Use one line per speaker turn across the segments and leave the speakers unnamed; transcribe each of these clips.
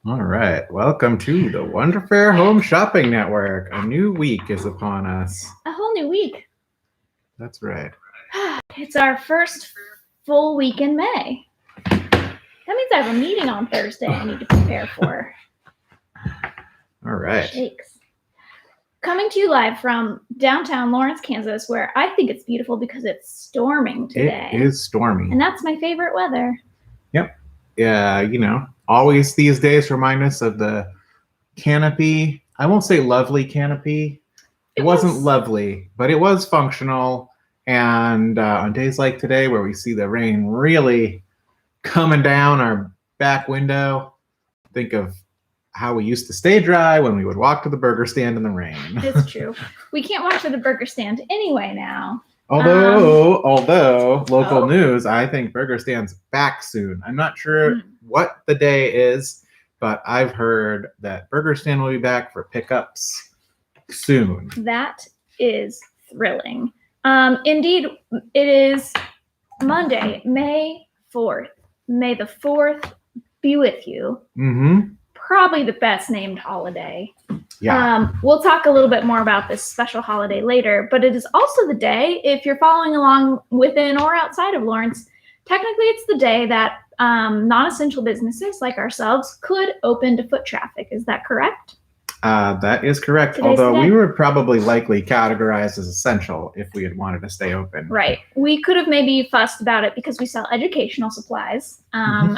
All right. Welcome to the Wonder Fair Home Shopping Network. A new week is upon us.
A whole new week.
That's right.
It's our first full week in May. That means I have a meeting on Thursday I need to prepare for.
All right.
Shakes. Coming to you live from downtown Lawrence, Kansas, where I think it's beautiful because it's storming today.
It is stormy.
And that's my favorite weather.
Yep. Yeah, always these days remind us of the canopy. I won't say lovely canopy. It wasn't lovely, but it was functional. And on days like today where we see the rain really coming down our back window, think of how we used to stay dry when we would walk to the burger stand in the rain.
It's true. We can't walk to the burger stand anyway now.
Although local news, I think burger stand's back soon. I'm not sure what the day is, but I've heard that burger stand will be back for pickups soon.
That is thrilling. Indeed, it is Monday, May 4th. May the 4th be with you.
Mm-hmm.
Probably the best named holiday.
Yeah.
We'll talk a little bit more about this special holiday later, but it is also the day, if you're following along within or outside of Lawrence, technically it's the day that non-essential businesses like ourselves could open to foot traffic. Is that correct?
That is correct. Although we were probably likely categorized as essential if we had wanted to stay open.
Right. We could have maybe fussed about it because we sell educational supplies.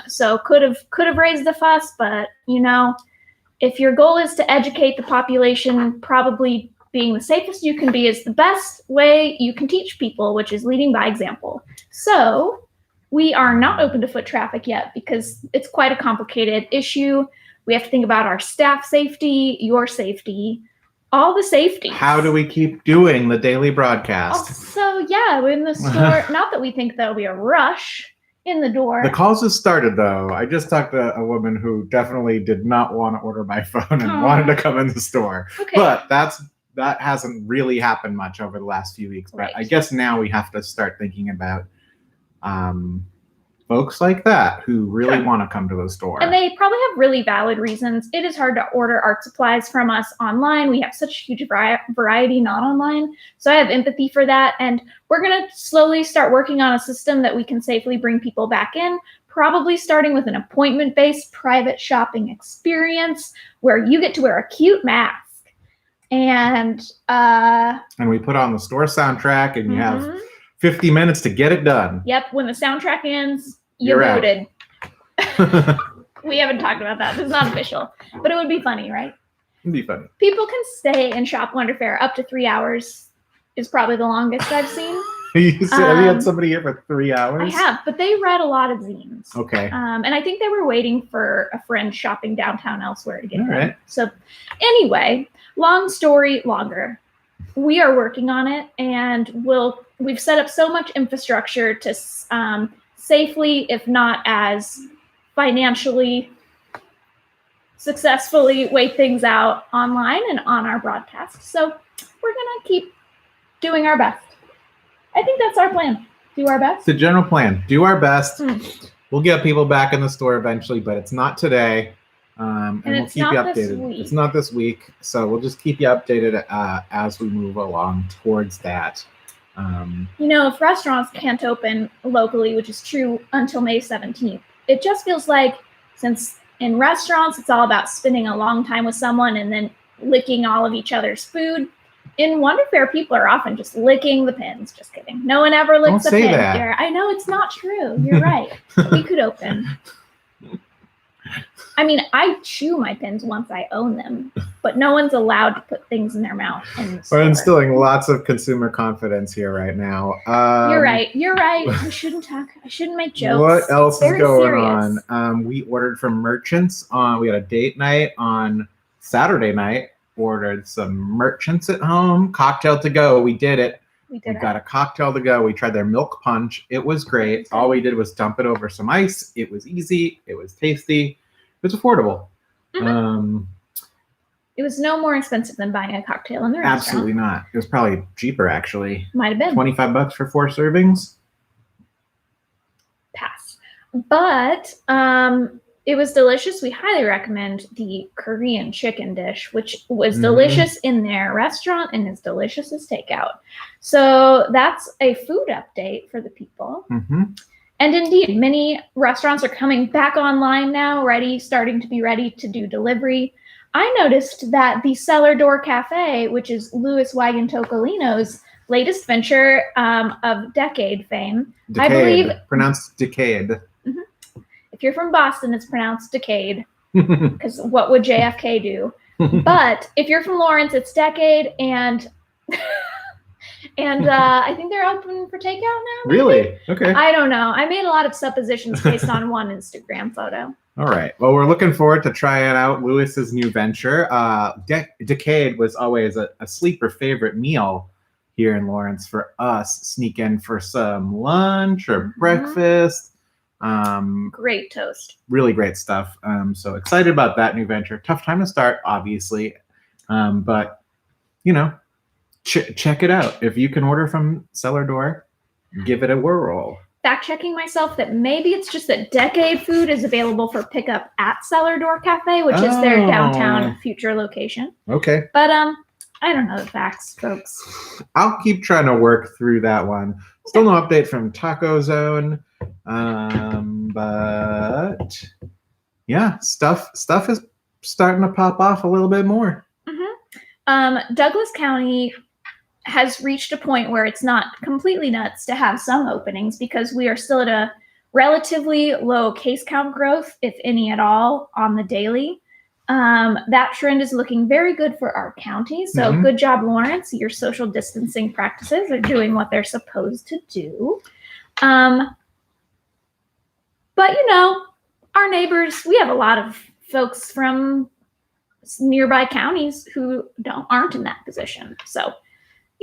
So could have raised the fuss, but if your goal is to educate the population, probably being the safest you can be is the best way you can teach people, which is leading by example. So we are not open to foot traffic yet because it's quite a complicated issue. We have to think about our staff safety, your safety, all the safety.
How do we keep doing the daily broadcast?
So yeah, we're in the store. Not that we think there'll be a rush in the door.
The calls have started though. I just talked to a woman who definitely did not want to order by phone and wanted to come in the store.
Okay.
But that hasn't really happened much over the last few weeks. But
Right.
I guess now we have to start thinking about folks like that who really want to come to the store.
And they probably have really valid reasons. It is hard to order art supplies from us online. We have such a huge variety not online. So I have empathy for that. And we're going to slowly start working on a system that we can safely bring people back in, probably starting with an appointment-based private shopping experience where you get to wear a cute mask. And
we put on the store soundtrack and you have 50 minutes to get it done.
Yep. When the soundtrack ends, you're voted. We haven't talked about that. It's not official. But it would be funny, right?
It'd be funny.
People can stay and shop Wonder Fair up to 3 hours is probably the longest I've seen.
You had somebody here for 3 hours?
I have, but they read a lot of zines.
Okay.
And I think they were waiting for a friend shopping downtown elsewhere to get them.
Right.
So anyway, long story longer. We are working on it, and we've set up so much infrastructure to safely, if not as financially successfully, wait things out online and on our broadcast. So we're gonna keep doing our best. I think that's our plan. Do our best.
The general plan. Do our best. We'll get people back in the store eventually, but it's not today. And we'll keep you updated. It's not this week, so we'll just keep you updated as we move along towards that.
If restaurants can't open locally, which is true until May 17th, it just feels like since in restaurants it's all about spending a long time with someone and then licking all of each other's food. In Wonder Fair, people are often just licking the pins. Just kidding. No one ever licks a pin here. I know it's not true. You're right. We could open. I mean, I chew my pins once I own them, but no one's allowed to put things in their mouth.
We're instilling lots of consumer confidence here right now.
You're right. I shouldn't talk. I shouldn't make jokes.
What else is going
serious.
on? We ordered from merchants. We had a date night on Saturday night. Ordered some merchants at home. Cocktail to go. We did it. We got a cocktail to go. We tried their milk punch. It was great. All we did was dump it over some ice. It was easy. It was tasty. It was affordable.
It was no more expensive than buying a cocktail in the restaurant.
Absolutely not. It was probably cheaper, actually.
Might have been.
$25 for 4 servings.
Pass. But It was delicious. We highly recommend the Korean chicken dish, which was
Mhm.
delicious in their restaurant and is delicious as takeout. So that's a food update for the people.
Hmm.
And indeed, many restaurants are coming back online now, starting to be ready to do delivery. I noticed that the Cellar Door Cafe, which is Louis Wagon Tocolino's latest venture of Decade fame, I believe
Pronounced Decade.
if you're from Boston, it's pronounced Decade, because what would JFK do? But if you're from Lawrence, it's Decade, and I think they're open for takeout now. Maybe?
Really? Okay.
I don't know. I made a lot of suppositions based on one Instagram photo.
All right. Well, we're looking forward to trying out Louis's new venture. Decade was always a sleeper favorite meal here in Lawrence for us. Sneak in for some lunch or breakfast.
Great toast.
Really great stuff. So excited about that new venture. Tough time to start, obviously. But, check it out. If you can order from Cellar Door, give it a whirl.
Fact-checking myself that maybe it's just that Decade food is available for pickup at Cellar Door Cafe, which is their downtown future location.
Okay.
But I don't know the facts, folks.
I'll keep trying to work through that one. Still no update from Taco Zone. But yeah, stuff is starting to pop off a little bit more.
Douglas County has reached a point where it's not completely nuts to have some openings because we are still at a relatively low case count growth, if any at all, on the daily. That trend is looking very good for our county. So good job, Lawrence. Your social distancing practices are doing what they're supposed to do. But, our neighbors, we have a lot of folks from nearby counties who aren't in that position. So,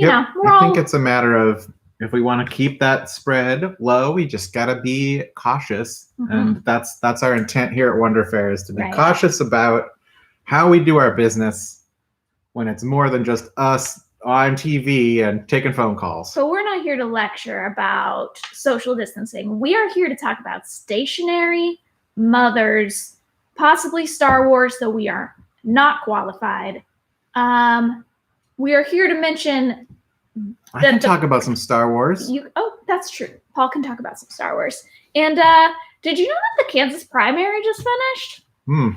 I think it's a matter of if we want to keep that spread low, we just got to be cautious. And that's our intent here at Wonder Fair is to be cautious about how we do our business when it's more than just us on TV and taking phone calls.
So we're not here to lecture about social distancing. We are here to talk about stationary, mothers, possibly Star Wars, though we are not qualified. We are here to mention
I can talk about some Star Wars.
That's true. Paul can talk about some Star Wars. And did you know that the Kansas primary just finished?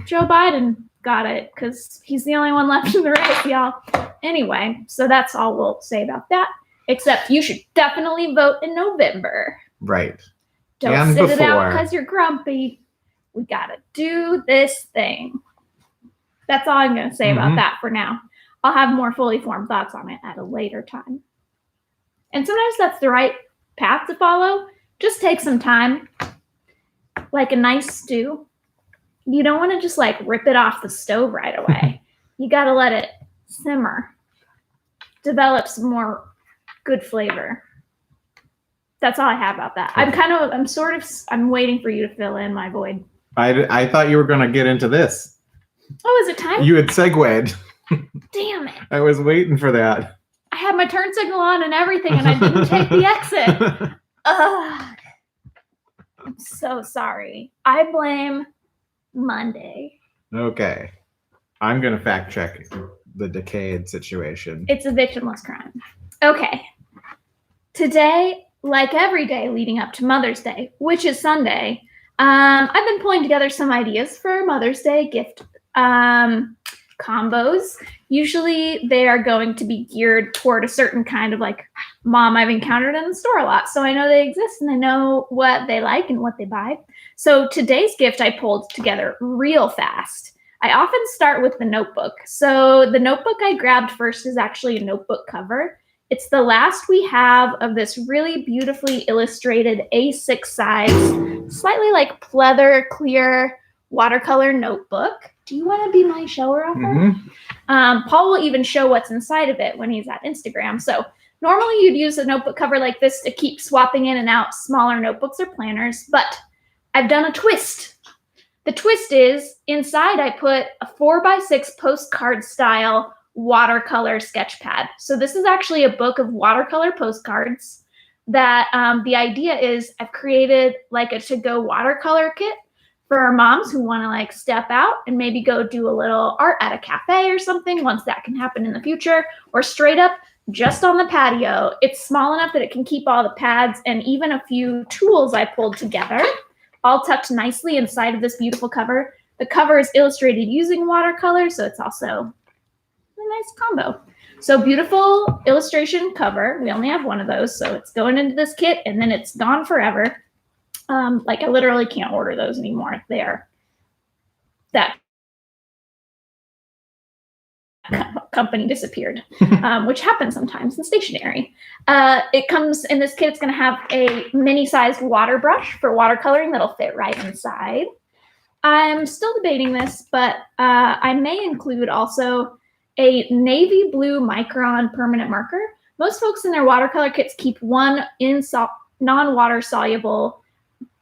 Joe Biden got it because he's the only one left in the race, y'all. Anyway, so that's all we'll say about that. Except you should definitely vote in November.
Right.
Don't sit it out because you're grumpy. We got to do this thing. That's all I'm going to say about that for now. I'll have more fully formed thoughts on it at a later time. And sometimes that's the right path to follow. Just take some time, like a nice stew. You don't want to just rip it off the stove right away. You got to let it simmer, develop some more good flavor. That's all I have about that. I'm waiting for you to fill in my void.
I thought you were going to get into this.
Oh, is it time?
You had segued.
Damn it.
I was waiting for that.
I had my turn signal on and everything, and I didn't take the exit. Ugh. I'm so sorry. I blame Monday.
Okay. I'm going to fact check the Decade situation.
It's a victimless crime. Okay. Today, like every day leading up to Mother's Day, which is Sunday, I've been pulling together some ideas for Mother's Day gift combos. Usually they are going to be geared toward a certain kind of mom I've encountered in the store a lot. So I know they exist and I know what they like and what they buy. So today's gift I pulled together real fast. I often start with the notebook. So the notebook I grabbed first is actually a notebook cover. It's the last we have of this really beautifully illustrated A6 size, slightly pleather, clear watercolor notebook. Do you want to be my shower offer? Paul will even show what's inside of it when he's at Instagram. So normally you'd use a notebook cover like this to keep swapping in and out smaller notebooks or planners, but I've done a twist. The twist is inside I put a 4x6 postcard style watercolor sketch pad. So this is actually a book of watercolor postcards that the idea is I've created a to-go watercolor kit For our moms who want to like step out and maybe go do a little art at a cafe or something, once that can happen in the future, or straight up just on the patio. It's small enough that it can keep all the pads and even a few tools I pulled together, all tucked nicely inside of this beautiful cover. The cover is illustrated using watercolor, so it's also a nice combo. So beautiful illustration cover. We only have one of those, so it's going into this kit and then it's gone forever. Like I literally can't order those anymore. That company disappeared, which happens sometimes in stationery. It comes in this kit. It's going to have a mini-sized water brush for watercoloring that'll fit right inside. I'm still debating this, but I may include also a navy blue Micron permanent marker. Most folks in their watercolor kits keep one non-water soluble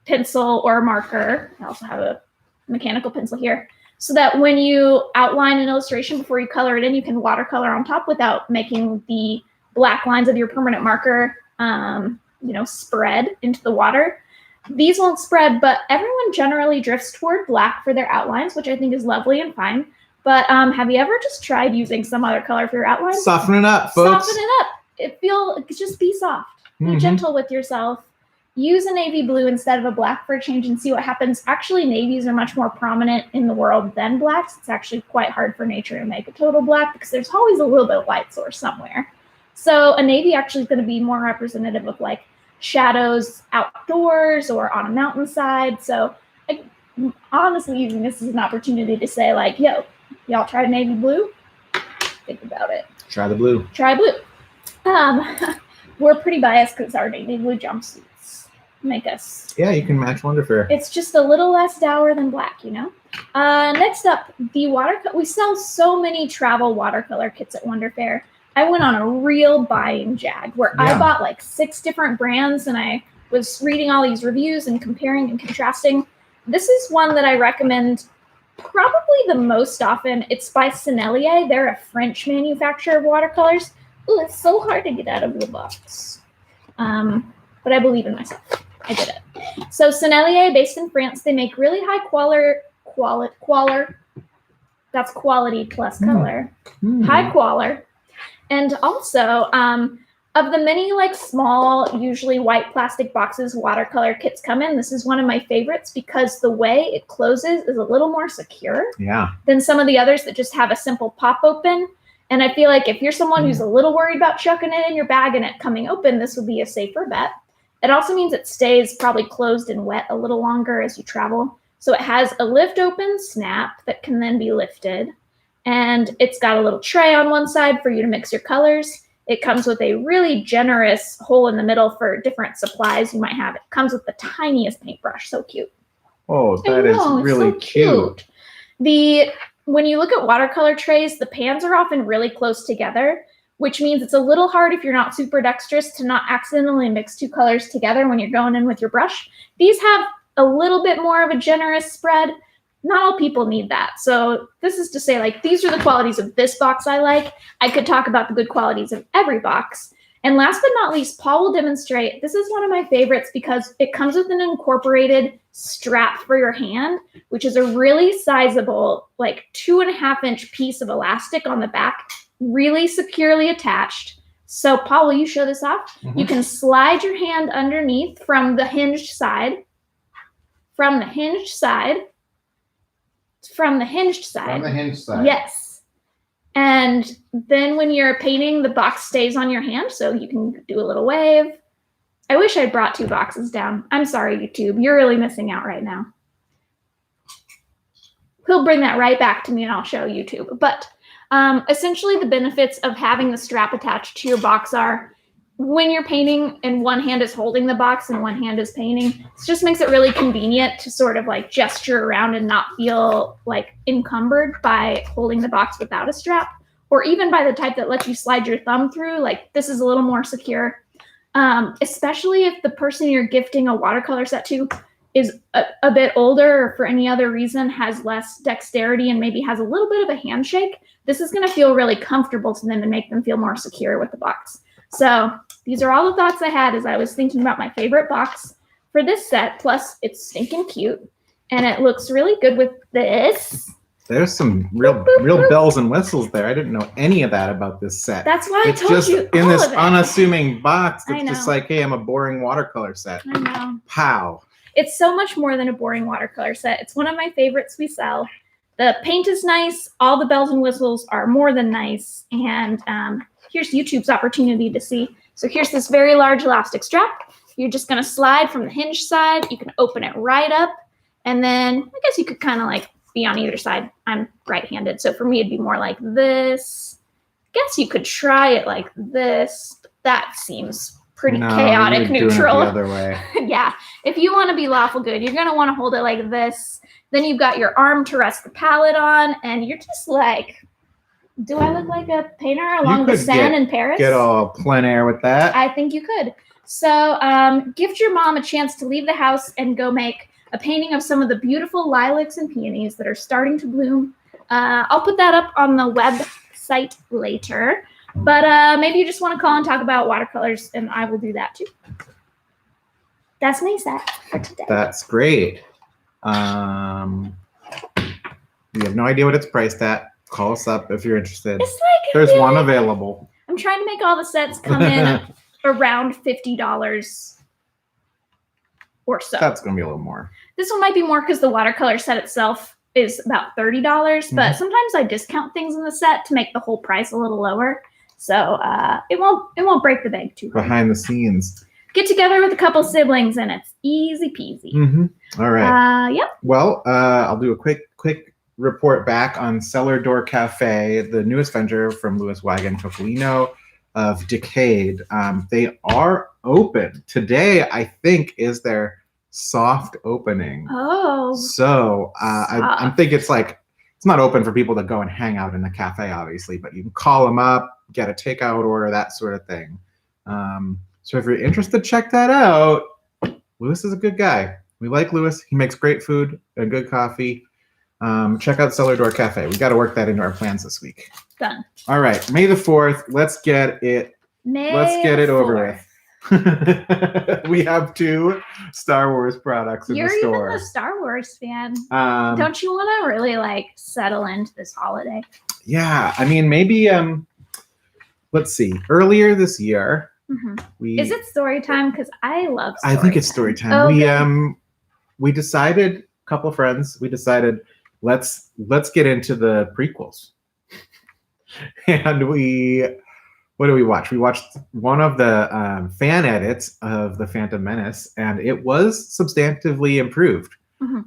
pencil or marker. I also have a mechanical pencil here, so that when you outline an illustration before you color it in, you can watercolor on top without making the black lines of your permanent marker, spread into the water. These won't spread, but everyone generally drifts toward black for their outlines, which I think is lovely and fine. But have you ever just tried using some other color for your outlines?
Soften it up, folks.
Soften it up. Just be soft. Be gentle with yourself. Use a navy blue instead of a black for a change and see what happens. Actually, navies are much more prominent in the world than blacks. It's actually quite hard for nature to make a total black because there's always a little bit of light source somewhere. So a navy actually is going to be more representative of like shadows outdoors or on a mountainside. So honestly, using this as an opportunity to say like, yo, y'all try navy blue? Think about it.
Try the blue.
Try blue. We're pretty biased because our navy blue jumpsuits make us.
Yeah, you can match Wonderfair.
It's just a little less dour than black, you know? Next up, the watercolor. We sell so many travel watercolor kits at Wonderfair. I went on a real buying jag where I bought like 6 different brands and I was reading all these reviews and comparing and contrasting. This is one that I recommend probably the most often. It's by Sennelier. They're a French manufacturer of watercolors. Ooh, it's so hard to get out of the box. But I believe in myself. I did it. So Sennelier, based in France, they make really high quality. That's quality plus color. High quality. And also, of the many like small, usually white plastic boxes watercolor kits come in, this is one of my favorites because the way it closes is a little more secure than some of the others that just have a simple pop open. And I feel like if you're someone who's a little worried about chucking it in your bag and it coming open, this would be a safer bet. It also means it stays probably closed and wet a little longer as you travel. So it has a lift open snap that can then be lifted. And it's got a little tray on one side for you to mix your colors. It comes with a really generous hole in the middle for different supplies you might have. It comes with the tiniest paintbrush. So cute.
Oh, that is really so cute.
When you look at watercolor trays, the pans are often really close together, which means it's a little hard if you're not super dexterous to not accidentally mix 2 colors together when you're going in with your brush. These have a little bit more of a generous spread. Not all people need that. So this is to say, like, these are the qualities of this box I like. I could talk about the good qualities of every box. And last but not least, Paul will demonstrate. This is one of my favorites because it comes with an incorporated strap for your hand, which is a really sizable, like 2.5-inch piece of elastic on the back, really securely attached. So Paul, will you show this off? You can slide your hand underneath from the hinged side. From the hinged side. Yes. And then when you're painting, the box stays on your hand, so you can do a little wave. I wish I brought 2 boxes down. I'm sorry, YouTube. You're really missing out right now. He'll bring that right back to me and I'll show YouTube. But essentially the benefits of having the strap attached to your box are when you're painting and one hand is holding the box and one hand is painting, it just makes it really convenient to sort of like gesture around and not feel like encumbered by holding the box without a strap, or even by the type that lets you slide your thumb through. Like this is a little more secure, especially if the person you're gifting a watercolor set to is a bit older or for any other reason has less dexterity and maybe has a little bit of a handshake. This is going to feel really comfortable to them and make them feel more secure with the box. So these are all the thoughts I had as I was thinking about my favorite box for this set. Plus, it's stinking cute. And it looks really good with this.
There's some real bells and whistles there. I didn't know any of that about this set.
That's why
It's
I told
just
you
in
all
this
of it.
unassuming box.
I
It's just
know.
like, hey, I'm a boring watercolor set.
I know.
Pow.
It's so much more than a boring watercolor set. It's one of my favorites we sell. The paint is nice. All the bells and whistles are more than nice. And here's YouTube's opportunity to see. So here's this very large elastic strap. You're just going to slide from the hinge side. You can open it right up. And then I guess you could kind of like be on either side. I'm right-handed. So for me, it'd be more like this. I guess you could try it like this. But that seems pretty chaotic
you're
neutral.
Doing it the other way.
Yeah. If you want to be lawful good, you're going to want to hold it like this. Then you've got your arm to rest the palette on. And you're just like, do I look like a painter along the
could
Seine in Paris?
Get all plein air with that.
I think you could. So give your mom a chance to leave the house and go make a painting of some of the beautiful lilacs and peonies that are starting to bloom. I'll put that up on the website later. But maybe you just want to call and talk about watercolors, and I will do that too. That's my set for today.
That's great. We have no idea what it's priced at. Call us up if you're interested.
It's like
There's one available.
I'm trying to make all the sets come in around $50 or so.
That's going to be a little more.
This one might be more because the watercolor set itself is about $30, but sometimes I discount things in the set to make the whole price a little lower. So it won't break the bank too hard.
Behind the scenes.
Get together with a couple siblings and it's easy peasy.
All right.
Yep.
Well, I'll do a quick report back on Cellar Door Cafe, the newest venture from Louis Wagon Topolino of Decade. They are open. Today, I think, is their soft opening.
Oh.
So I think it's like, it's not open for people to go and hang out in the cafe, obviously, but you can call them up, get a takeout order, that sort of thing. So if you're interested, check that out. Louis is a good guy. We like Louis. He makes great food and good coffee. Check out Cellar Door Cafe. We got to work that into our plans this week.
Done.
All right, May the 4th. Let's get it over with. We have 2 Star Wars products in
You're
the store.
even a Star Wars fan. Don't you want to really like settle into this holiday?
Yeah, I mean, maybe let's see. Earlier this year,
Is it story time? Because I love story
I think it's
time.
story time.
Okay.
We decided, a couple of friends, let's get into the prequels. And what do we watch? We watched one of the fan edits of The Phantom Menace, and it was substantively improved.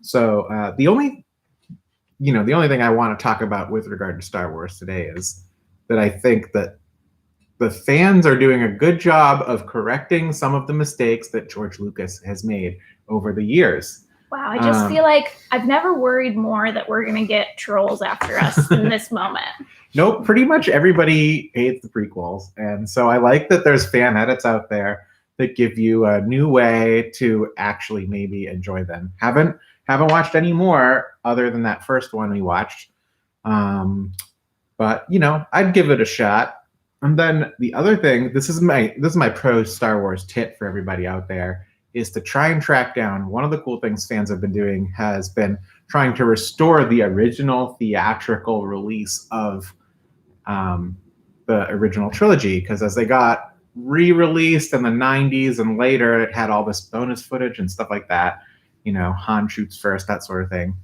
So the only thing I want to talk about with regard to Star Wars today is that I think that the fans are doing a good job of correcting some of the mistakes that George Lucas has made over the years.
Wow, I just feel like I've never worried more that we're going to get trolls after us in this moment.
Nope, pretty much everybody hates the prequels. And so I like that there's fan edits out there that give you a new way to actually maybe enjoy them. Haven't watched any more other than that first one we watched. But, I'd give it a shot. And then the other thing, this is my pro Star Wars tip for everybody out there, is to try and track down. One of the cool things fans have been doing has been trying to restore the original theatrical release of the original trilogy, because as they got re-released in the 90s and later, it had all this bonus footage and stuff like that. Han shoots first, that sort of thing.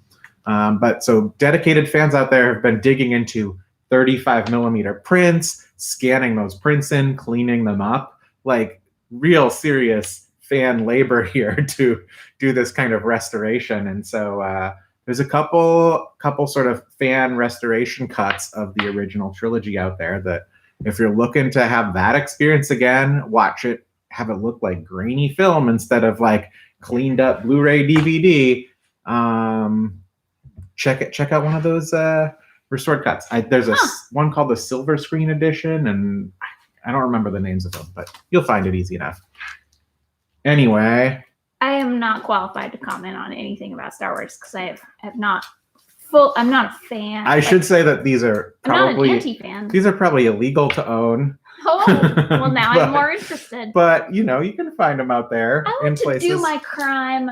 But so dedicated fans out there have been digging into 35 millimeter prints, scanning those prints in, cleaning them up, like real serious fan labor here to do this kind of restoration. And so there's a couple sort of fan restoration cuts of the original trilogy out there that if you're looking to have that experience again, watch it, have it look like grainy film instead of like cleaned up Blu-ray DVD. Check out one of those restored cuts. There's one called the Silver Screen Edition, and I don't remember the names of them, but you'll find it easy enough. Anyway,
I am not qualified to comment on anything about Star Wars because I'm not a fan.
I should say that these are probably
I'm not an anti-fan.
These are probably illegal to own.
Oh, well, now I'm more interested.
But you can find them out there
I like
in
to
places.
do my crime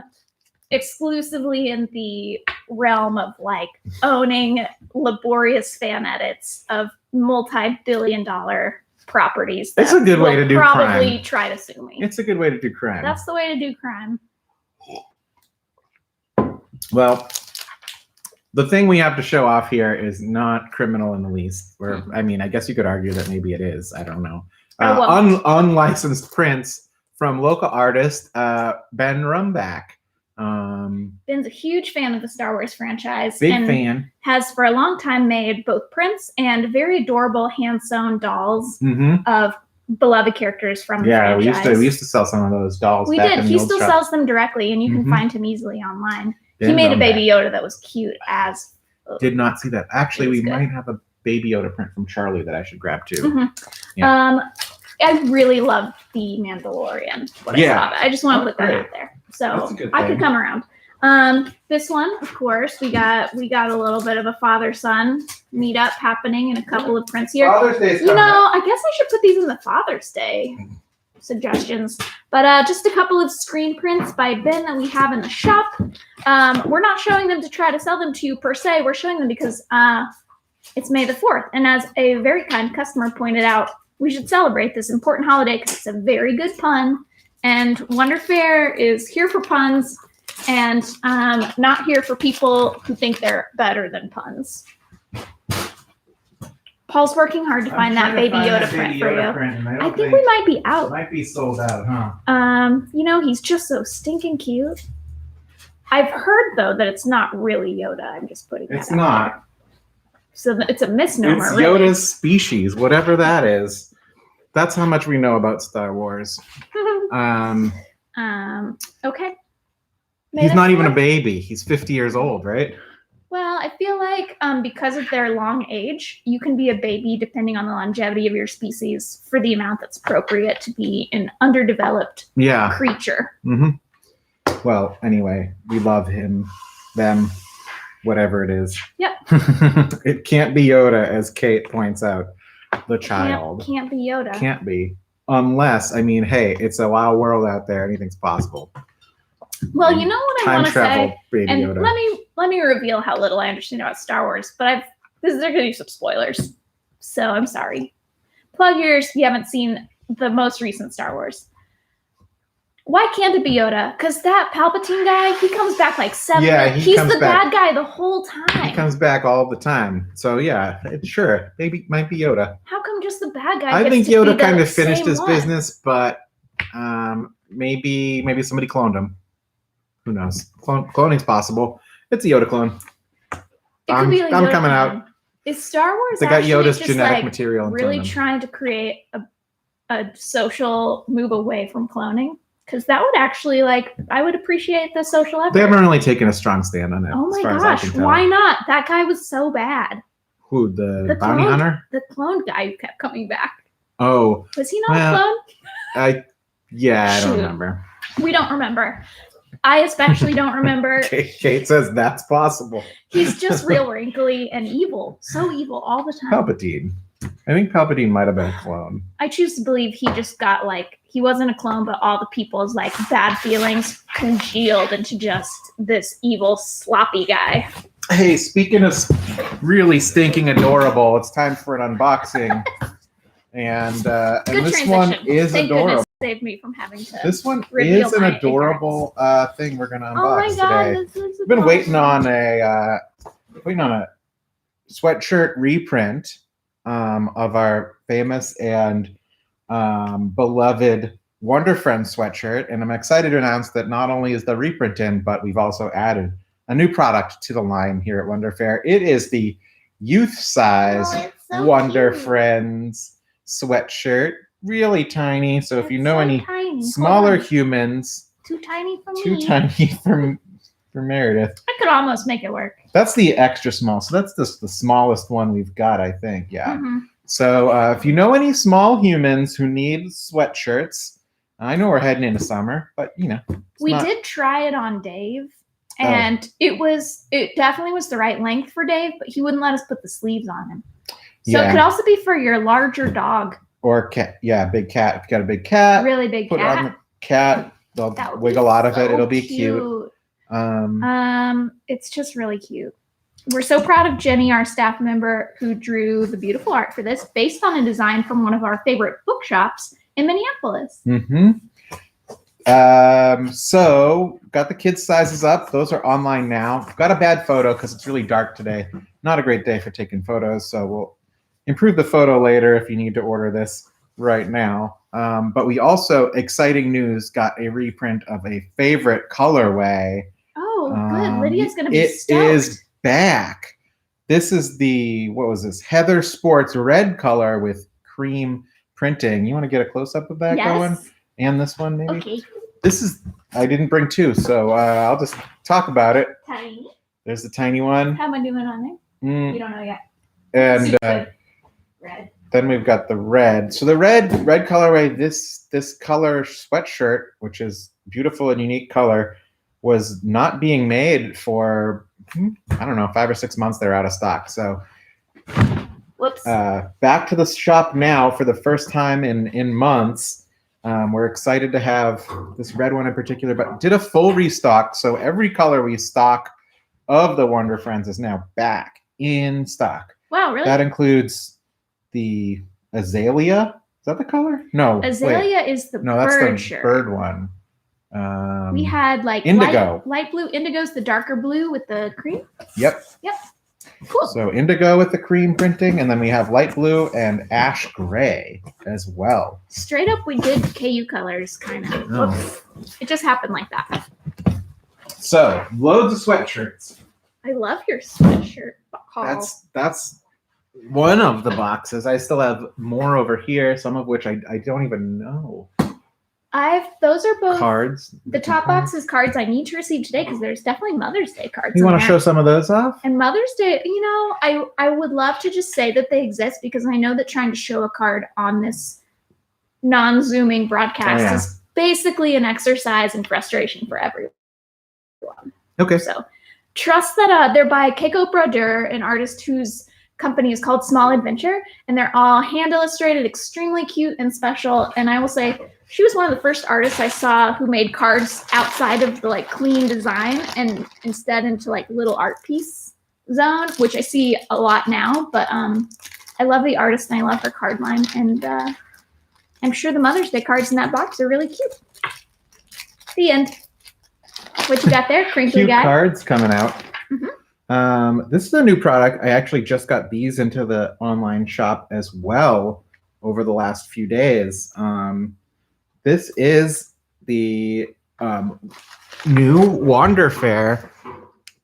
exclusively in the realm of like owning laborious fan edits of multi-billion-dollar properties.
It's a good way to do
probably
crime.
try to sue me.
It's a good way to do crime.
That's the way to do crime.
Well, the thing we have to show off here is not criminal in the least. Or, I mean, I guess you could argue that maybe it is. I don't know. Unlicensed prints from local artist Ben Rumback.
Ben's a huge fan of the Star Wars franchise.
Big
and
fan.
has for a long time made both prints and very adorable hand-sewn dolls of beloved characters from the franchise.
we used to sell some of those dolls.
We
back
did.
in the
He
old
still
shop.
sells them directly, and you can find him easily online.
Ben
He made a
Rumback.
Baby Yoda that was cute as.
Did not see that. Actually, we
It's good.
might have a Baby Yoda print from Charlie that I should grab too.
Mhm. I really love the Mandalorian. What I saw. I just want to put that
great.
out there.
That's
So
a good
I could
thing.
come around. This one, of course, we got a little bit of a father-son meetup happening in a couple of prints here.
Father's Day's
You
coming
know,
up.
I guess I should put these in the Father's Day suggestions. But just a couple of screen prints by Ben that we have in the shop. We're not showing them to try to sell them to you per se. We're showing them because it's May the 4th. And as a very kind customer pointed out, we should celebrate this important holiday because it's a very good pun. And Wonder Fair is here for puns and not here for people who think they're better than puns. Paul's working hard to find that Baby Yoda print for you. I think we might be out.
Might be sold out, huh?
You know, he's just so stinking cute. I've heard though that it's not really Yoda. I'm just putting that
It's
out
not.
there. So it's a misnomer.
It's
really.
Yoda's species, whatever that is. That's how much we know about Star Wars.
Okay. May
He's
the
not even a
4th.
baby. He's 50 years old, right?
Well, I feel like because of their long age, you can be a baby depending on the longevity of your species for the amount that's appropriate to be an underdeveloped
Yeah.
creature.
Well, anyway, we love him, them, whatever it is.
Yep.
It can't be Yoda, as Kate points out. The child.
Can't be Yoda.
Can't be. Unless, I mean, hey, it's a wild world out there. Anything's possible.
Well, you know what I
Time
want to
travel,
say?
Baby
And
Yoda.
let me reveal how little I understand about Star Wars, but they're going to be some spoilers, so I'm sorry. Plug yours if you haven't seen the most recent Star Wars. Why can't it be Yoda? Because that Palpatine guy, he comes back like 7.
Yeah,
he's
comes
the
back.
bad guy the whole time.
He comes back all the time. So yeah, sure, maybe might be Yoda.
How come just the bad guy?
I
gets
think
to be
Yoda
the
kind of finished
same
his
one?
business, but maybe somebody cloned him. Who knows? Cloning's possible. It's a Yoda clone.
It could be a
I'm
Yoda
coming
clone.
out.
Is Star Wars
They got
actually
Yoda's
just
genetic
like
material and
really
cloned him.
trying to create a social move away from cloning? Because that would actually I would appreciate the social effort.
They haven't really taken a strong stand on it.
Oh
as
my
far as I
gosh,
can tell.
why not? That guy was so bad.
Who, the
The
bounty
clone?
hunter?
The clone guy who kept coming back.
Oh,
Was he not
Well,
a clone?
I don't
Shoot.
remember.
We don't remember. I especially don't remember.
Kate says that's possible.
He's just real wrinkly and evil. So evil all the time.
Palpatine. I think Palpatine might have been a clone.
I choose to believe he just got he wasn't a clone, but all the people's bad feelings congealed into just this evil, sloppy guy.
Hey, speaking of really stinking adorable, it's time for an unboxing. And
Good
this
transition.
one is
Thank
adorable.
goodness it saved me from having to.
This one
reveal
is an
my
adorable thing we're gonna
Oh my
unbox
god,
today.
this is
I've been waiting
adorable.
on a sweatshirt reprint of our famous and beloved Wonder Friends sweatshirt, and I'm excited to announce that not only is the reprint in, but we've also added a new product to the line here at Wonder Fair. It is the youth size
Oh, it's so
Wonder
cute.
Friends sweatshirt, really tiny. So if you
It's
know
so
any
tiny. Hold
smaller
on.
humans,
Too tiny for
too
me.
tiny for Meredith.
I could almost make it work.
That's the extra small. So that's just the smallest one we've got, I think. Yeah.
Mhm.
So if you know any small humans who need sweatshirts, I know we're heading into summer, but
We
not-
did try it on Dave,
Oh.
and it definitely was the right length for Dave, but he wouldn't let us put the sleeves on him. So it
Yeah.
could also be for your larger dog,
or cat. Yeah, big cat. If you got a big cat,
really big
put it on
cat.
the cat. They'll
That would
wiggle
be
out of it.
so
It'll be cute.
It's just really cute. We're so proud of Jenny, our staff member, who drew the beautiful art for this based on a design from one of our favorite bookshops in Minneapolis.
So got the kids' sizes up. Those are online now. Got a bad photo because it's really dark today. Not a great day for taking photos, so we'll improve the photo later if you need to order this right now. But we also, exciting news, got a reprint of a favorite colorway.
Oh, good. Lydia's going to be
It
stoked.
is back. This is the, what was this? Heather Sports red color with cream printing. You want to get a close-up of that going? And this one, maybe?
Okay.
This is, I didn't bring two, so I'll just talk about it.
Tiny.
There's the tiny one.
How am I doing on there? We don't know yet.
And
Red.
then we've got the red. So the red colorway, this color sweatshirt, which is beautiful and unique color, was not being made for, I don't know, 5 or 6 months. They're out of stock. So
Whoops.
Back to the shop now for the first time in months. We're excited to have this red one in particular, but did a full restock. So every color we stock of the Wonder Friends is now back in stock.
Wow, really?
That includes the azalea. Is that the color? No.
Azalea is the
No, that's
bird
the
shirt.
bird one.
We had like
indigo.
light blue. Indigo's the darker blue with the cream.
Yep.
Cool.
So indigo with the cream printing, and then we have light blue and ash gray as well.
Straight up, we did KU colors, kind of.
Oh.
Whoops. It just happened like that.
So loads of sweatshirts.
I love your sweatshirt haul.
That's one of the boxes. I still have more over here, some of which I don't even know.
Those are both
Cards.
the top box is cards I need to receive today because there's definitely Mother's Day cards.
You
in
want to
there.
show some of those off?
And Mother's Day, I would love to just say that they exist because I know that trying to show a card on this non-zooming broadcast is basically an exercise in frustration for everyone.
Okay.
So trust that they're by Keiko Brodeur, an artist whose company is called Small Adventure, and they're all hand illustrated, extremely cute and special. And I will say she was one of the first artists I saw who made cards outside of the like clean design and instead into like little art piece zone, which I see a lot now. But I love the artist and I love her card line, and I'm sure the Mother's Day cards in that box are really cute. The end. What you got there, crinkly
Cute
guy?
cards coming out. This is a new product. I actually just got these into the online shop as well over the last few days. This is the new Wander Fair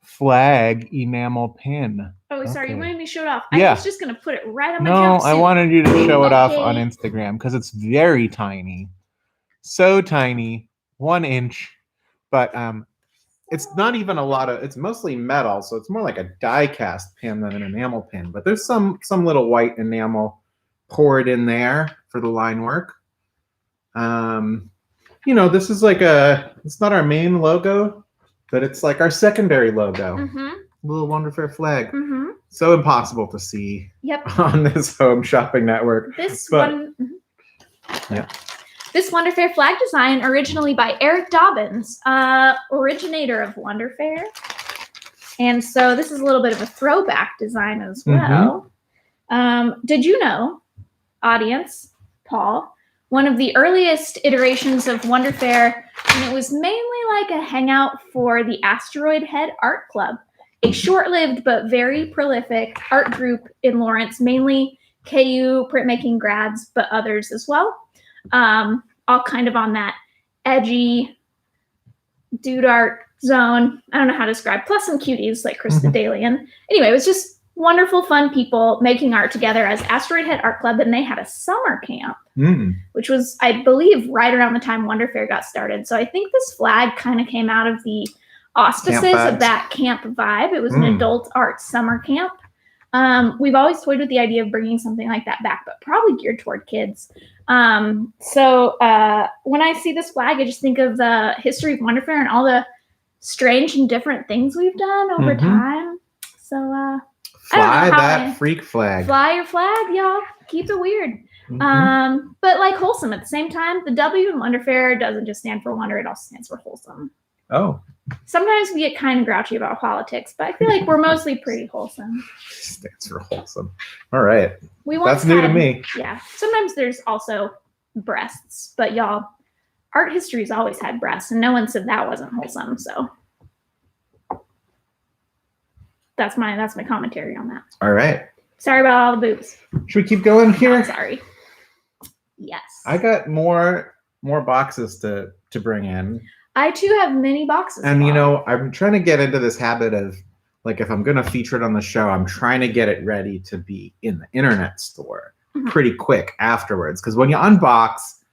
flag enamel pin.
Oh, sorry,
Okay.
you wanted me to show it off.
Yeah.
I was just going to put it right on my
No,
jumpsuit.
I wanted you to show it off on
Okay.
Instagram because it's very tiny. So tiny, 1 inch. But it's not even a lot of, it's mostly metal, so it's more like a die cast pin than an enamel pin. But there's some little white enamel poured in there for the line work. This is like it's not our main logo, but it's like our secondary logo.
Mm-hmm.
Little Wonder Fair flag.
Mm-hmm.
So impossible to see
Yep.
on this home shopping network.
This
But-
one.
Yeah.
This Wonder Fair flag design originally by Eric Dobbins, originator of Wonder Fair. And so this is a little bit of a throwback design as well. Did you know, audience, Paul, one of the earliest iterations of Wonder Fair, and it was mainly like a hangout for the Asteroid Head Art Club, a short-lived but very prolific art group in Lawrence, mainly KU printmaking grads, but others as well. All kind of on that edgy dude art zone. I don't know how to describe. Plus some cuties like Krista Dalian. Anyway, it was just wonderful, fun people making art together as Asteroid Head Art Club, and they had a summer camp, which was, I believe, right around the time Wonder Fair got started. So I think this flag kind of came out of the auspices
Camp
of
vibes.
that camp vibe. It was an adult art summer camp. We've always toyed with the idea of bringing something like that back, but probably geared toward kids. So when I see this flag, I just think of the history of Wonder Fair and all the strange and different things we've done over time. So I don't know
Fly
how
that freak flag.
fly your flag, y'all. Keep it weird. But like wholesome at the same time. The W in Wonder Fair doesn't just stand for wonder; it also stands for wholesome.
Oh,
Sometimes we get kind of grouchy about politics, but I feel like we're mostly pretty wholesome.
Stands for wholesome. All right.
We once
That's new to
had-
me.
Yeah. Sometimes there's also breasts, but y'all, art history's always had breasts, and no one said that wasn't wholesome. So that's my commentary on that.
All right.
Sorry about all the boobs.
Should we keep going here?
Not sorry. Yes.
I got more boxes to bring in.
I too have many boxes.
And you
Bob.
know, I'm trying to get into this habit of like if I'm gonna feature it on the show, I'm trying to get it ready to be in the internet store
Mhm.
pretty quick afterwards. Because when you unbox,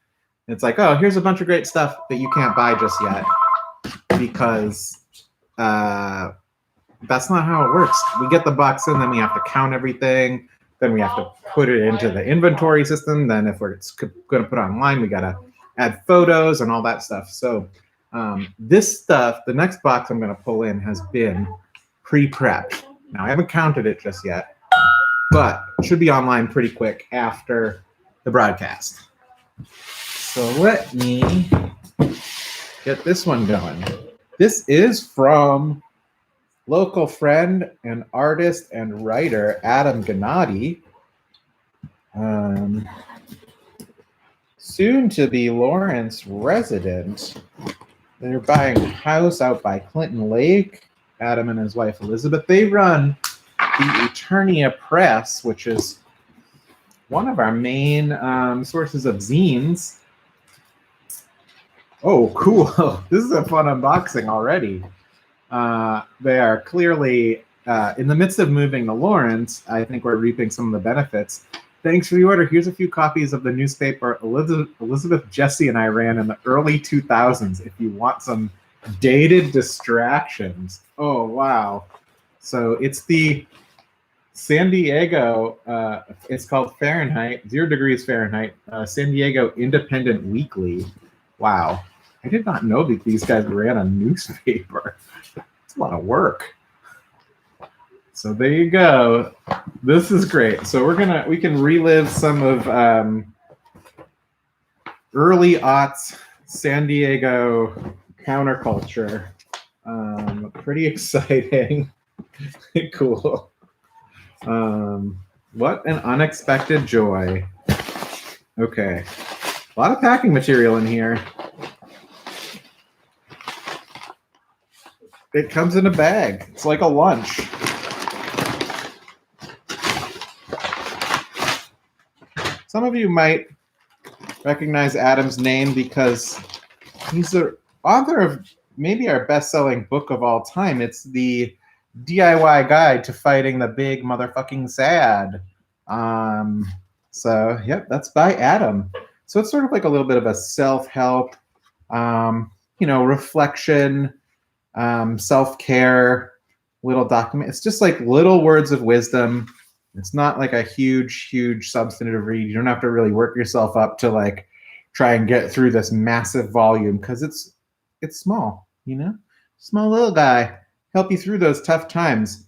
it's like, oh, here's a bunch of great stuff that you can't buy just yet. Because that's not how it works. We get the box in, then we have to count everything. Then we have to put it into the inventory system. Then if we're going to put it online, we got to add photos and all that stuff. So this stuff, the next box I'm going to pull in has been pre-prepped. Now, I haven't counted it just yet, but it should be online pretty quick after the broadcast. So let me get this one going. This is from local friend and artist and writer Adam Gennady, soon to be Lawrence resident. They're buying a house out by Clinton Lake. Adam and his wife Elizabeth. They run the Eternia Press, which is one of our main sources of zines. Oh, cool. This is a fun unboxing already. They are clearly in the midst of moving to Lawrence. I think we're reaping some of the benefits. Thanks for the order. Here's a few copies of the newspaper Elizabeth, Jesse, and I ran in the early 2000s if you want some dated distractions. Oh, wow. So it's the San Diego, it's called Fahrenheit, 0 degrees Fahrenheit, San Diego Independent Weekly. Wow. I did not know that these guys ran a newspaper. It's a lot of work. So there you go. This is great. So we can relive some of early aughts San Diego counterculture. Pretty exciting. Cool. What an unexpected joy. Okay. A lot of packing material in here. It comes in a bag. It's like a lunch. Some of you might recognize Adam's name because he's the author of maybe our best-selling book of all time. It's the DIY Guide to Fighting the Big Motherfucking Sad. So, yep, that's by Adam. So it's sort of like a little bit of a self-help, reflection, self-care little document. It's just like little words of wisdom. It's not like a huge substantive read. You don't have to really work yourself up to like try and get through this massive volume because it's small, small little guy. Help you through those tough times.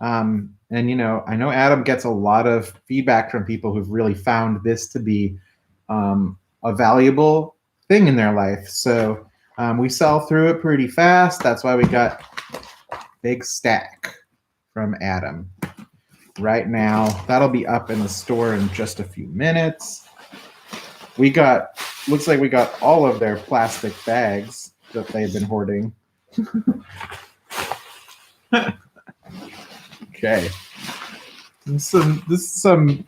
And I know Adam gets a lot of feedback from people who've really found this to be a valuable thing in their life. So we sell through it pretty fast. That's why we got a big stack from Adam. Right now, that'll be up in the store in just a few minutes. Looks like we got all of their plastic bags that they've been hoarding. Okay. There's some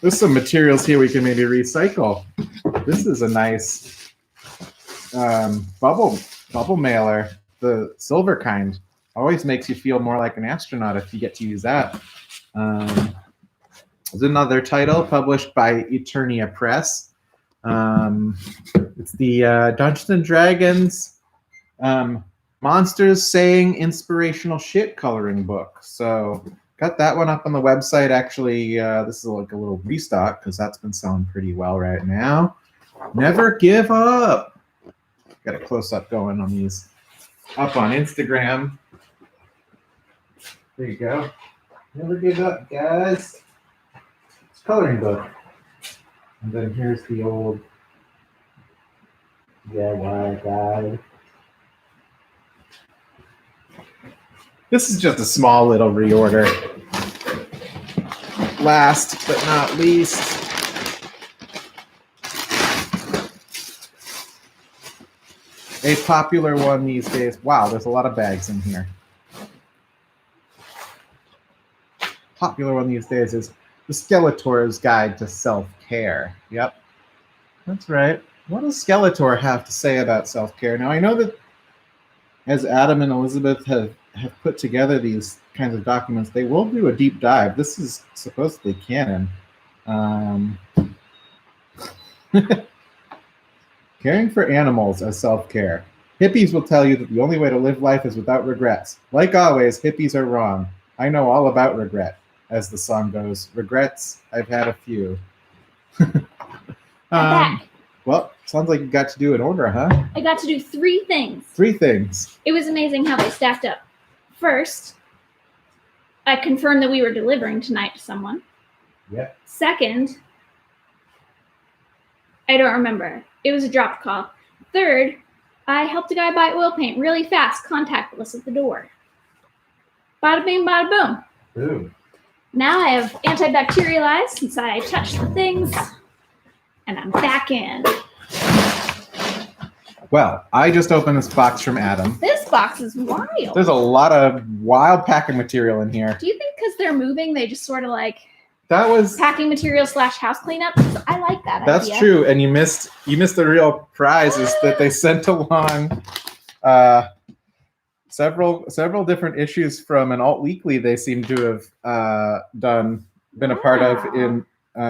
materials here we can maybe recycle. This is a nice bubble mailer, the silver kind. Always makes you feel more like an astronaut if you get to use that. There's another title published by Eternia Press. It's the Dungeons and Dragons Monsters Saying Inspirational Shit coloring book. So got that one up on the website. Actually, this is like a little restock because that's been selling pretty well right now. Never give up. Got a close-up going on these. Up on Instagram. There you go. Never give up, guys. It's a coloring book. And then here's the old DIY guide. This is just a small little reorder. Last but not least, a popular one these days. Wow, there's a lot of bags in here. Popular one these days is the Skeletor's Guide to Self-Care. Yep, that's right. What does Skeletor have to say about self-care? Now, I know that as Adam and Elizabeth have put together these kinds of documents, they will do a deep dive. This is supposedly canon. Caring for animals as self-care. Hippies will tell you that the only way to live life is without regrets. Like always, hippies are wrong. I know all about regret. As the song goes, regrets, I've had a few.
Back.
Well, sounds like you got to do an order, huh?
I got to do 3 things.
3 things.
It was amazing how they stacked up. First, I confirmed that we were delivering tonight to someone.
Yeah.
Second, I don't remember. It was a dropped call. Third, I helped a guy buy oil paint really fast, contactless at the door. Bada bing, bada boom.
Boom.
Now I have antibacterial eyes since I touched the things, and I'm back in.
Well, I just opened this box from Adam.
This box is wild.
There's a lot of wild packing material in here.
Do you think because they're moving, they just sort of like
That was
packing material / house cleanup? I like that
that's
idea.
true, and you missed the real prize is that they sent along several different issues from an alt weekly they seem to have been a part of in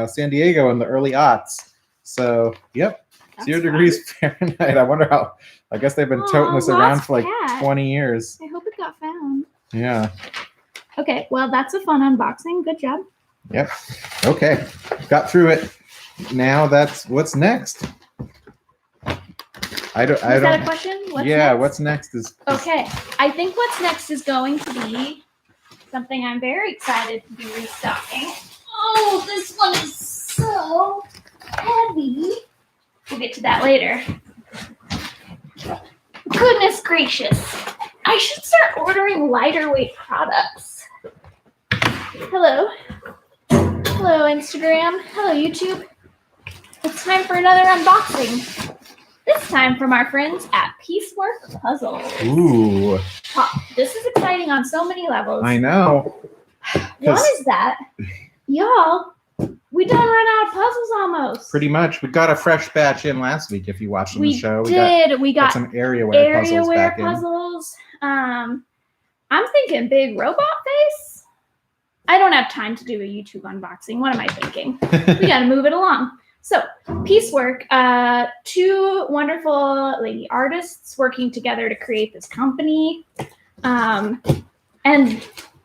San Diego in the early aughts. So, yep.
That's
0
fun.
degrees Fahrenheit. I wonder how. I guess they've been toting this around
lost
for like
cat.
20 years.
I hope it got found.
Yeah.
Okay, well, that's a fun unboxing. Good job.
Yep. Okay. Got through it. Now what's next. I
Is that a
don't.
question?
What's next is.
Okay, I think what's next is going to be something I'm very excited to be restocking. Oh, this one is so heavy. We'll get to that later. Goodness gracious. I should start ordering lighter weight products. Hello. Hello, Instagram. Hello, YouTube. It's time for another unboxing. This time from our friends at Piecework Puzzles.
Ooh.
This is exciting on so many levels.
I know.
One is that, y'all, we done run out of puzzles almost.
Pretty much. We got a fresh batch in last week. If you watched the
We
show,
did. We got
some AreaWare puzzles back in.
puzzles. I'm thinking big robot face. I don't have time to do a YouTube unboxing. What am I thinking? We got to move it along. So, Piecework, 2 wonderful lady artists working together to create this company, and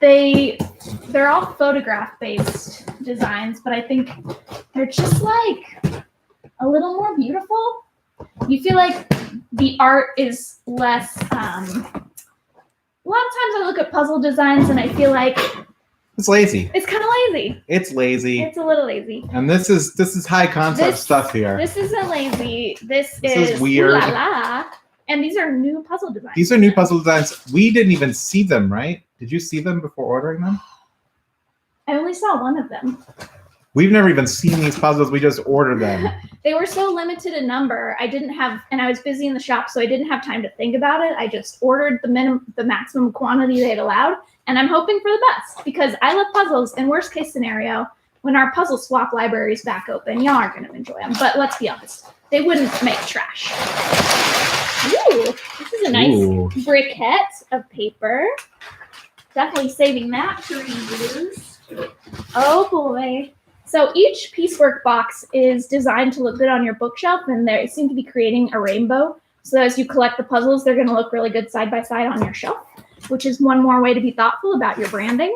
they're all photograph-based designs, but I think they're just like a little more beautiful. You feel like the art is less. A lot of times I look at puzzle designs and I feel like
It's lazy.
it's kind of lazy.
It's lazy.
It's a little lazy.
And this is high concept
This-
stuff here.
This isn't lazy. This
This is
is
weird.
ooh la la. And these are new puzzle designs.
These are new puzzle designs. We didn't even see them, right? Did you see them before ordering them?
I only saw one of them.
We've never even seen these puzzles. We just ordered them.
They were so limited in number. I didn't have, and I was busy in the shop, so I didn't have time to think about it. I just ordered the maximum quantity they'd allowed, and I'm hoping for the best because I love puzzles. In worst case scenario, when our puzzle swap library is back open, y'all are going to enjoy them. But let's be honest, they wouldn't make trash. Ooh, this is a nice
Ooh.
briquette of paper. Definitely saving that to reuse. Oh boy. So each Piecework box is designed to look good on your bookshelf, and they seem to be creating a rainbow. So as you collect the puzzles, they're going to look really good side by side on your shelf, which is one more way to be thoughtful about your branding.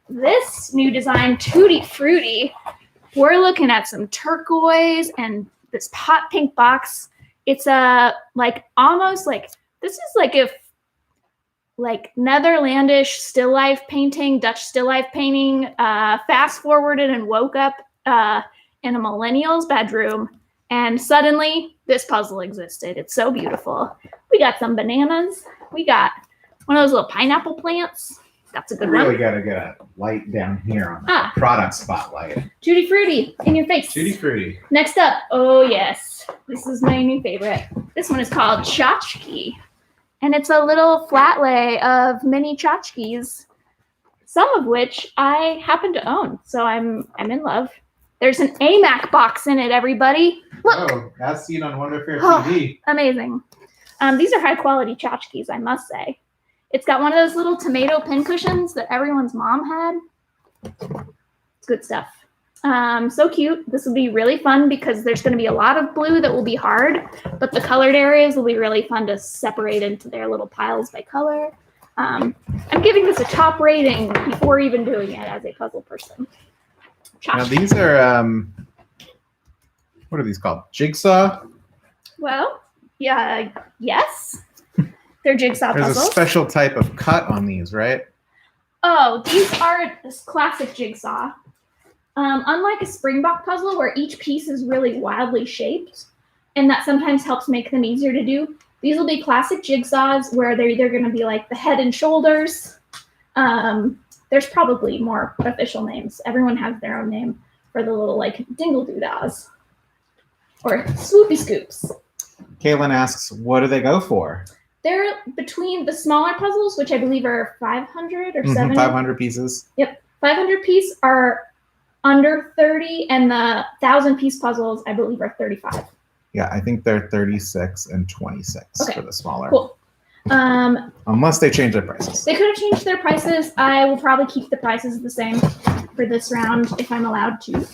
This new design, Tutti Frutti, we're looking at some turquoise and this hot pink box. It's almost like, this is like if Netherlandish still life painting, Dutch still life painting, fast forwarded and woke up in a millennial's bedroom, and suddenly this puzzle existed. It's so beautiful. We got some bananas. We got one of those little pineapple plants. That's a good
Really
one.
gotta get a light down here on the
Ah.
product spotlight.
Tutti Frutti in your face.
Tutti Frutti.
Next up, oh yes, this is my new favorite. This one is called Tchotchke, and it's a little flat lay of mini tchotchkes, some of which I happen to own, so I'm in love. There's an AMAC box in it, everybody. Look,
Oh, as seen on Wonder Fair
Oh.
TV.
amazing. These are high quality tchotchkes, I must say. It's got one of those little tomato pin cushions that everyone's mom had. It's good stuff. So cute. This will be really fun because there's going to be a lot of blue that will be hard, but the colored areas will be really fun to separate into their little piles by color. I'm giving this a top rating before even doing it as a puzzle person.
Now these are what are these called? Jigsaw.
Well, yeah, yes. They're jigsaw
There's
puzzles.
a special type of cut on these, right?
Oh, these are this classic jigsaw. Unlike a Springbok puzzle where each piece is really wildly shaped, and that sometimes helps make them easier to do, these will be classic jigsaws where they're either going to be like the head and shoulders. There's probably more official names. Everyone has their own name for the little like dingle doodahs or swoopy scoops.
Kaylin asks, what do they go for?
They're between the smaller puzzles, which I believe are 500 or 700.
500 pieces.
500 piece are under 30, and the 1,000-piece puzzles, I believe, are 35.
Yeah, I think they're 36 and 26
Okay,
for the smaller.
Cool.
Unless they change their prices.
They could have changed their prices. I will probably keep the prices the same for this round if I'm allowed to,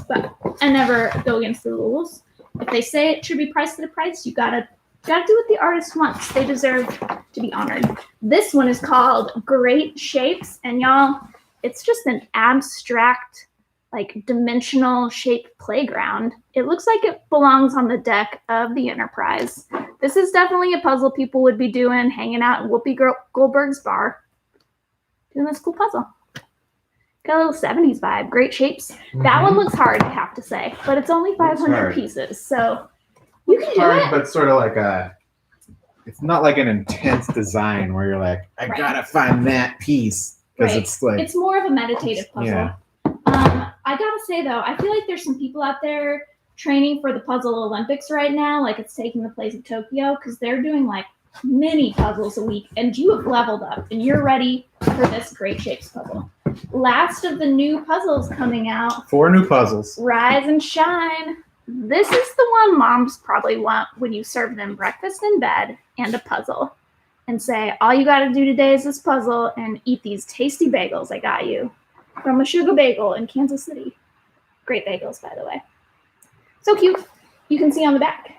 but I never go against the rules. If they say it should be priced at a price, you gotta do what the artist wants. They deserve to be honored. This one is called Great Shapes, and y'all, it's just an abstract, like dimensional shaped playground. It looks like it belongs on the deck of the Enterprise. This is definitely a puzzle people would be doing, hanging out in Whoopi Goldberg's bar, doing this cool puzzle. Got a little 70s vibe. Great Shapes. That one looks hard, I have to say, but it's only 500
hard.
pieces, so you can do
hard,
it.
but sort of like it's not like an intense design where you're like, I
Right.
gotta find that piece. Because
Right.
it's like,
It's more of a meditative puzzle.
Yeah.
I gotta say though, I feel like there's some people out there training for the Puzzle Olympics right now, like it's taking the place of Tokyo, because they're doing like mini puzzles a week, and you have leveled up and you're ready for this Great Shapes puzzle. Last of the new puzzles coming out,
4 new puzzles.
Rise and Shine. This is the one moms probably want when you serve them breakfast in bed and a puzzle and say, all you got to do today is this puzzle and eat these tasty bagels I got you from a Sugar Bagel in Kansas City. Great bagels, by the way. So cute. You can see on the back.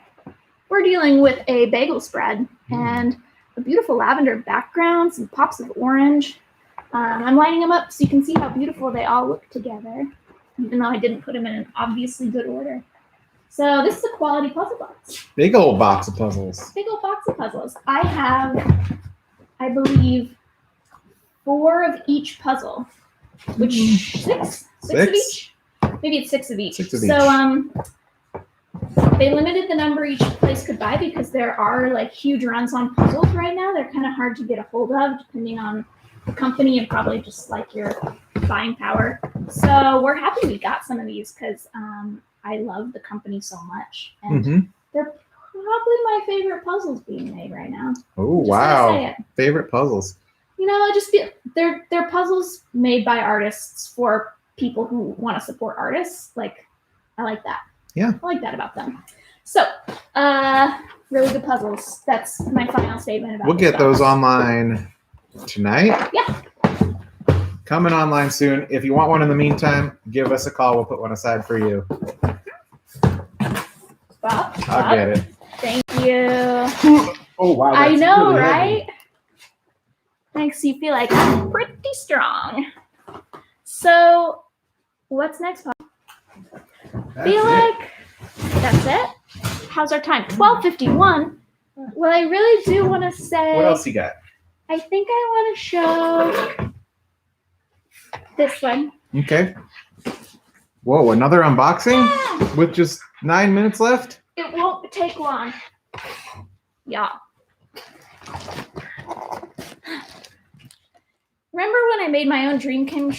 We're dealing with a bagel spread and a beautiful lavender background, some pops of orange. I'm lining them up so you can see how beautiful they all look together, even though I didn't put them in an obviously good order. So this is a quality puzzle box.
Big old box of puzzles.
Big old box of puzzles. I have, I believe, 4 of each puzzle, which six of each. Maybe it's 6 of each.
6 of
So they limited the number each place could buy because there are like huge runs on puzzles right now. They're kind of hard to get a hold of depending on the company and probably just like your buying power. So we're happy we got some of these because I love the company so much, and they're probably my favorite puzzles being made right now.
Oh,
Just gotta say
wow.
it.
Favorite puzzles.
You know, I just feel they're puzzles made by artists for people who want to support artists. Like, I like that.
Yeah.
I like that about them. So, really good puzzles. That's my final statement about
We'll
this
get those
box.
online tonight.
Yeah.
Coming online soon. If you want one in the meantime, give us a call. We'll put one aside for you.
Bob,
I'll get it.
Thank you.
Oh, wow.
I
that's
know,
really heavy.
right? Makes you feel like I'm pretty strong. So, what's next, Bob?
That's
Feel
it.
like that's it. How's our time? 12:51. Well, I really do want to say.
What else you got?
I think I want to show this one.
Okay. Whoa, another unboxing
Yeah,
with just 9 minutes left?
it won't take long. Yeah. remember when I made my own dream come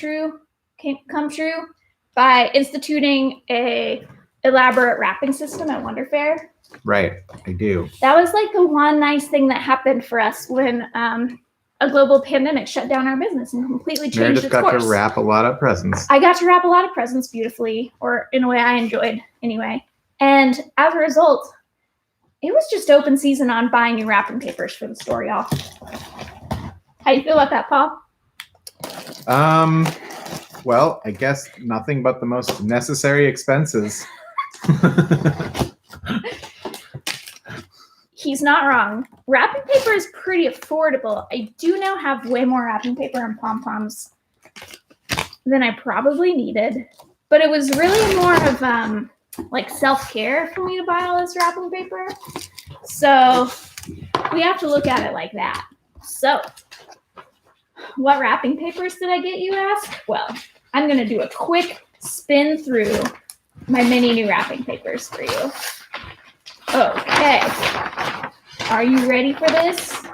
true by instituting a elaborate wrapping system at Wonder Fair?
Right, I do.
That was like the one nice thing that happened for us when a global pandemic shut down our business and completely changed
Meredith
its
got
course.
to wrap a lot of presents.
I got to wrap a lot of presents beautifully, or in a way I enjoyed anyway. And as a result, it was just open season on buying new wrapping papers for the store, y'all. How you feel about that, Paul?
Well, I guess nothing but the most necessary expenses.
He's not wrong. Wrapping paper is pretty affordable. I do now have way more wrapping paper and pom-poms than I probably needed. But it was really more of like self-care for me to buy all this wrapping paper. So we have to look at it like that. So what wrapping papers did I get, you ask? Well, I'm going to do a quick spin through my many new wrapping papers for you. Okay. Are you ready for this?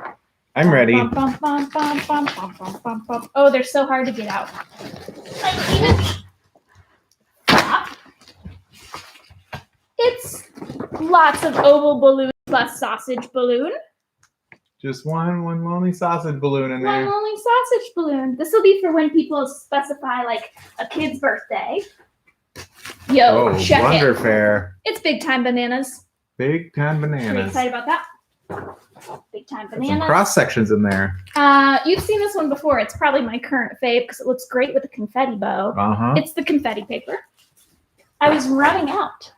I'm ready.
Oh, they're so hard to get out. It's lots of oval balloon plus sausage balloon.
Just one lonely sausage balloon in
One
there.
only sausage balloon. This will be for when people specify like a kid's birthday. Yo,
Oh,
check
Wonder
it.
Fair.
It's Big Time Bananas.
Big time
Pretty
bananas.
excited about that. Big Time
Some
Bananas.
cross sections in there.
You've seen this one before. It's probably my current fave because it looks great with a confetti bow.
Uh-huh.
It's the confetti paper. I was running out.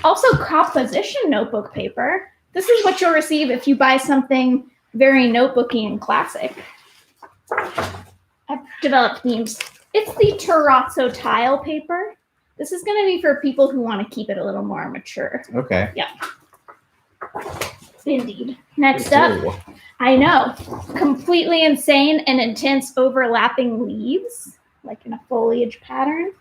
Also, composition notebook paper. This is what you'll receive if you buy something very notebooky and classic. I've developed themes. It's the terrazzo tile paper. This is going to be for people who want to keep it a little more mature.
Okay.
Indeed. Next up,
Ooh.
I know, completely insane and intense overlapping leaves, like in a foliage pattern.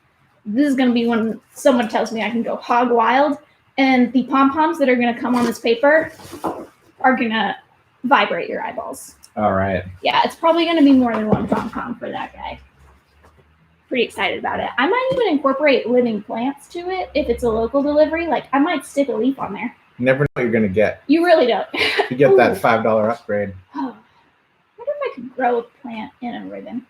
This is going to be when someone tells me I can go hog wild, and the pom-poms that are going to come on this paper are going to vibrate your eyeballs.
All right.
Yeah, it's probably going to be more than one pom-pom for that guy. Pretty excited about it. I might even incorporate living plants to it if it's a local delivery. Like, I might stick a leaf on there.
You never know what you're going to get.
You really don't.
You get that
Ooh.
$5 upgrade.
Oh, I wonder if I could grow a plant in a ribbon,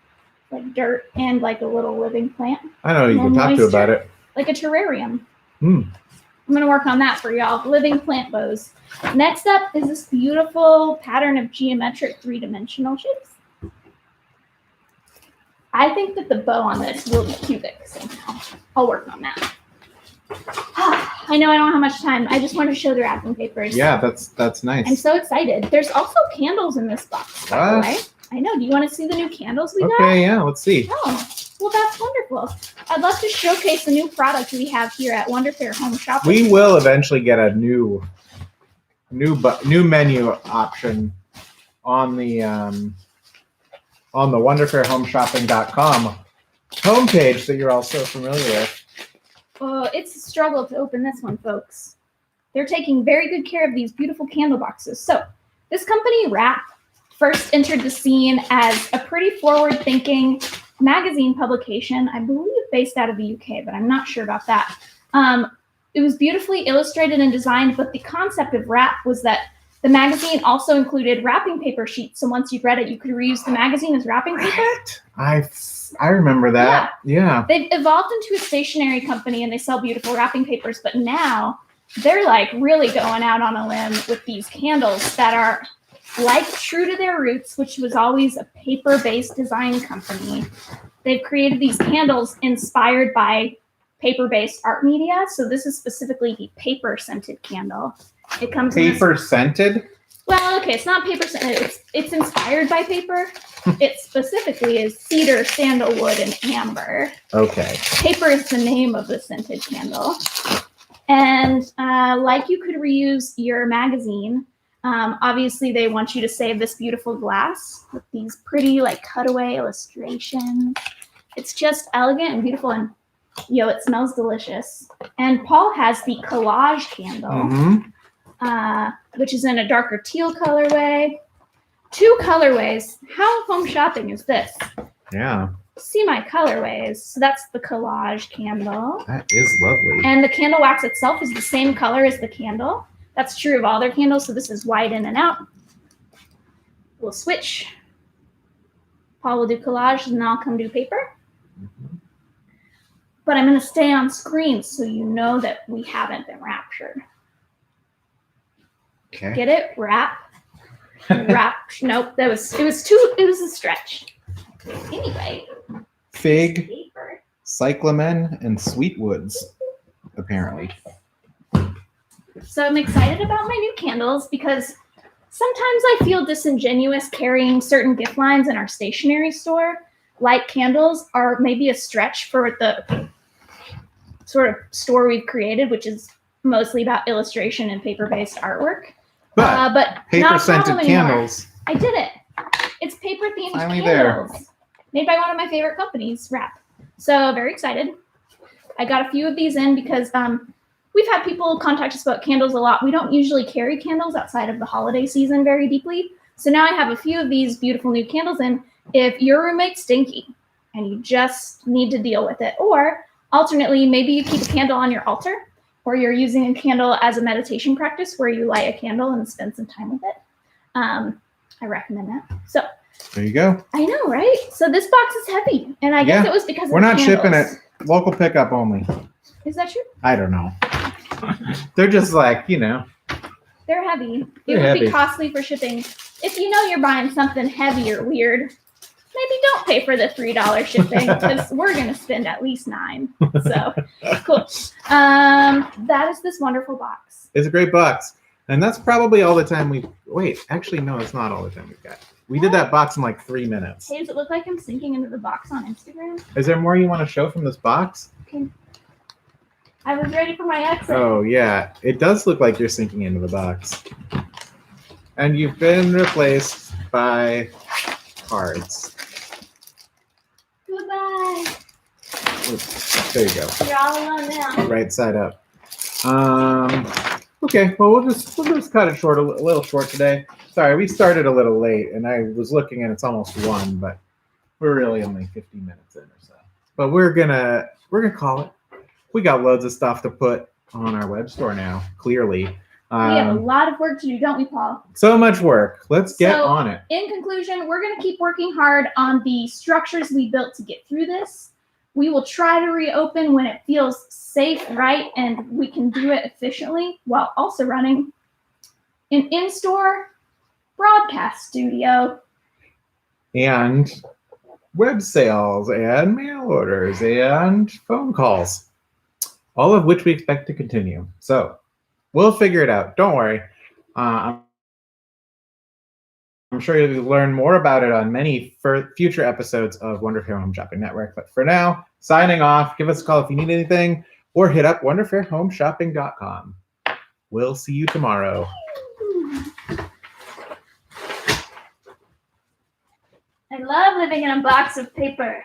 like dirt and like a little living plant,
I know you
More
can talk to
moisture.
about it.
like a terrarium.
Hmm.
I'm gonna work on that for y'all. Living plant bows. Next up is this beautiful pattern of geometric three-dimensional shapes. I think that the bow on this will be cubic somehow. I'll work on that. I know I don't have much time. I just want to show the wrapping papers.
Yeah, that's nice.
I'm so excited. There's also candles in this box, by the
What?
way. I know. Do you want to see the new candles we got?
Okay, yeah, let's see.
Oh, well, that's wonderful. I'd love to showcase the new product we have here at Wonder Fair Home Shopping.
We will eventually get a new menu option on the wonderfairhomeshopping.com homepage that you're all so familiar with.
Oh, it's a struggle to open this one, folks. They're taking very good care of these beautiful candle boxes. So, this company, Wrap, first entered the scene as a pretty forward-thinking magazine publication, I believe based out of the UK, but I'm not sure about that. It was beautifully illustrated and designed, but the concept of Wrap was that the magazine also included wrapping paper sheets. So once you read it, you could reuse the magazine as wrapping paper.
Right. I remember that. Yeah.
They've evolved into a stationery company and they sell beautiful wrapping papers, but now they're like really going out on a limb with these candles that are like true to their roots, which was always a paper-based design company. They've created these candles inspired by paper-based art media. So this is specifically the paper-scented candle. It comes in this,
Paper scented?
well, okay, it's not paper scented. It's inspired by paper. It specifically is cedar, sandalwood, and amber.
Okay.
Paper is the name of the scented candle. And like you could reuse your magazine, obviously they want you to save this beautiful glass with these pretty like cutaway illustrations. It's just elegant and beautiful, and it smells delicious. And Paul has the collage candle,
Mm-hmm.
which is in a darker teal colorway. 2 colorways. How home shopping is this?
Yeah,
See my colorways. So that's the collage candle.
that is lovely.
And the candle wax itself is the same color as the candle. That's true of all their candles. So this is white in and out. We'll switch. Paul will do collage and I'll come do paper. But I'm going to stay on screen so you know that we haven't been raptured.
Okay.
Get it? Wrap. Nope. It was a stretch. Anyway.
Fig,
Paper.
cyclamen, and sweetwoods, apparently.
So I'm excited about my new candles because sometimes I feel disingenuous carrying certain gift lines in our stationery store. Like candles are maybe a stretch for the sort of store we've created, which is mostly about illustration and paper-based artwork.
But
But
paper
not a
scented
problem anymore.
candles.
I did it. It's paper-themed
Finally
candles made by one of my favorite companies, Wrap. So very excited. I got a few of these in because we've had people contact us about candles a lot. We don't usually carry candles outside of the holiday season very deeply. So now I have a few of these beautiful new candles in. If your roommate's stinky and you just need to deal with it, or alternately, maybe you keep a candle on your altar, or you're using a candle as a meditation practice where you light a candle and spend some time with it. I recommend that. So
There you go.
I know, right? So this box is heavy, and I guess
Yeah.
it was because
We're
of the
not shipping
candles.
it. Local pickup only.
Is that true?
I don't know. They're just like,
They're heavy.
They're
It would
heavy.
be costly for shipping. If you know you're buying something heavy or weird, maybe don't pay for the $3 shipping because we're gonna spend at least $9. So cool. That is this wonderful box.
it's a great box. And that's probably all the time actually, no, it's not all the time we've got. We did that box in like 3 minutes.
Hey, does it look like I'm sinking into the box on Instagram?
Is there more you want to show from this box?
I was ready for my exit.
Oh, yeah. It does look like you're sinking into the box. And you've been replaced by cards.
Goodbye.
Oops, there you go.
You're all alone now.
Right side up. Okay, well we'll just cut it short, a little short today. Sorry, we started a little late, and I was looking and it's almost 1, but we're really only 15 minutes in or so. But we're gonna call it. We got loads of stuff to put on our web store now. Clearly,
We have a lot of work to do, don't we, Paul?
so much work. Let's get
So-
on it.
In conclusion, we're going to keep working hard on the structures we built to get through this. We will try to reopen when it feels safe, right, and we can do it efficiently while also running an in-store broadcast studio.
And web sales and mail orders and phone calls, all of which we expect to continue. So we'll figure it out. Don't worry. I'm sure you'll learn more about it on many future episodes of Wonder Fair Home Shopping Network. But for now, signing off. Give us a call if you need anything, or hit up wonderfairhomeshopping.com. We'll see you tomorrow.
I love living in a box of paper.